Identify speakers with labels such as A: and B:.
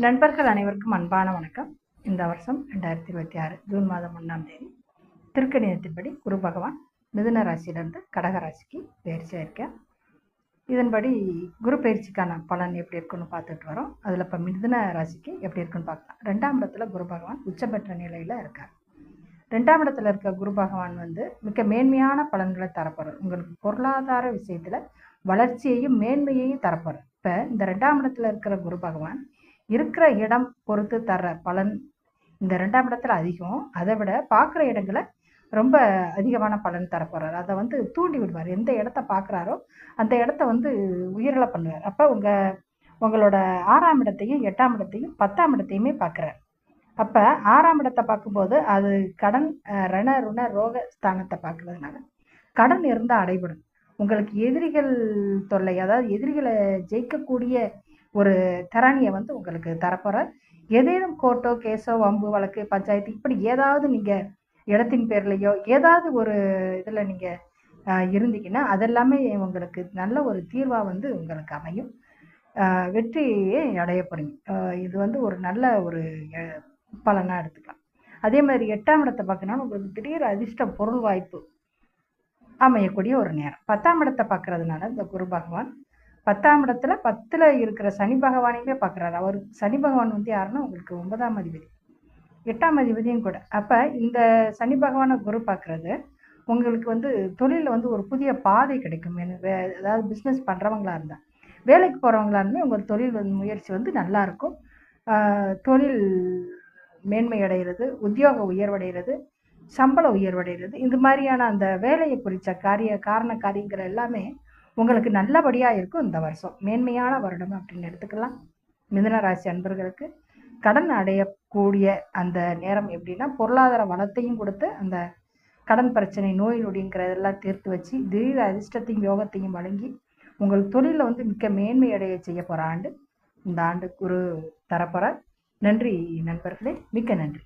A: நண்பர்கள் அனைவருக்கும் அன்பான வணக்கம். இந்த வருஷம் 2026 ஜூன் மாதம் 1ஆம் தேதி திருக்கணிதத்தின்படி குரு பகவான் மிதுன ராசியிலிருந்து கடக ராசிக்கு பயிற்சியாக இருக்கார். இதன்படி குரு பயிற்சிக்கான பலன் எப்படி இருக்குன்னு பார்த்துட்டு வரோம். அதில் இப்போ மிதுன ராசிக்கு எப்படி இருக்குன்னு பார்க்கலாம். 2ஆம் இடத்துல குரு பகவான் உச்சபெற்ற நிலையில் இருக்கார். 2ஆம் இடத்துல இருக்க குரு பகவான் மிக மேன்மையான பலன்களை தரப்போறார். உங்களுக்கு பொருளாதார விஷயத்தில் வளர்ச்சியையும் மேன்மையையும் தரப்போறார். இப்போ இந்த 2ஆம் இடத்துல இருக்கிற குரு பகவான் இருக்கிற இடம் பொறுத்து தர்ற பலன் இந்த 2ஆம் இடத்துல அதிகம். அதை விட பார்க்குற இடங்களை ரொம்ப அதிகமான பலன் தரப்போறாரு. அதை தூண்டி விடுவார். எந்த இடத்த பார்க்குறாரோ அந்த இடத்த உயரலை பண்ணுவார். அப்போ உங்களோட 6ஆம் இடத்தையும் 8ஆம் இடத்தையும் 10ஆம் இடத்தையுமே பார்க்குறாரு. அப்போ 6ஆம் இடத்தை பார்க்கும்போது அது கடன் ரண ருண ரோக ஸ்தானத்தை பார்க்கறதுனால கடன் இருந்தால் அடைபடும். உங்களுக்கு எதிரிகள் தொல்லை, அதாவது எதிரிகளை ஜெயிக்கக்கூடிய ஒரு திறனியை உங்களுக்கு தரப்போற. ஏதேனும் கோர்ட்டோ கேஸோ வம்பு வழக்கு பஞ்சாயத்து இப்படி ஏதாவது நீங்கள் இடத்தின் பேர்லையோ ஏதாவது ஒரு இதில் நீங்கள் இருந்தீங்கன்னா அதெல்லாமே உங்களுக்கு நல்ல ஒரு தீர்வாக உங்களுக்கு அமையும். வெற்றியை அடைய போறீங்க. இது ஒரு நல்ல ஒரு பலனாக எடுத்துக்கலாம். அதே மாதிரி 8ஆம் இடத்தை பார்க்கணும்னா உங்களுக்கு திடீர் அதிர்ஷ்ட பொருள் வாய்ப்பு அமையக்கூடிய ஒரு நேரம். 10ஆம் இடத்தை பார்க்கறதுனால இந்த குரு பகவான் 10ஆம் இடத்துல 10ல் இருக்கிற சனி பகவானையுமே பார்க்குறாரு. அவர் சனி பகவான் யாருன்னா உங்களுக்கு 9ஆம் அதிபதி, 8ஆம் அதிபதியும் கூட. அப்போ இந்த சனி பகவானை குரு பார்க்குறது உங்களுக்கு தொழிலில் ஒரு புதிய பாதை கிடைக்கும். அதாவது பிஸ்னஸ் பண்ணுறவங்களா இருந்தால், வேலைக்கு போகிறவங்களா இருந்தால் உங்கள் தொழில் முயற்சி நல்லாயிருக்கும். தொழில் மேன்மை அடைகிறது, உத்தியோக உயர்வடைகிறது, சம்பள உயர்வடைகிறது, இந்த மாதிரியான அந்த வேலையை குறித்த காரியங்கிற எல்லாமே உங்களுக்கு நல்லபடியாக இருக்கும். இந்த வருஷம் மேன்மையான வருடம் அப்படின்னு எடுத்துக்கலாம். மிதுன ராசி அன்பர்களுக்கு கடன் அடையக்கூடிய அந்த நேரம் எப்படின்னா, பொருளாதார வளத்தையும் கொடுத்து அந்த கடன் பிரச்சனை நோய் நொடிங்கிறதெல்லாம் தீர்த்து வச்சு திடீர் அதிர்ஷ்டத்தையும் யோகத்தையும் வழங்கி உங்கள் தொழிலில் மிக்க மேன்மை அடைய செய்ய போகிற ஆண்டு இந்த ஆண்டு குரு தரப்போகிறார். நன்றி நண்பர்களே, மிக்க நன்றி.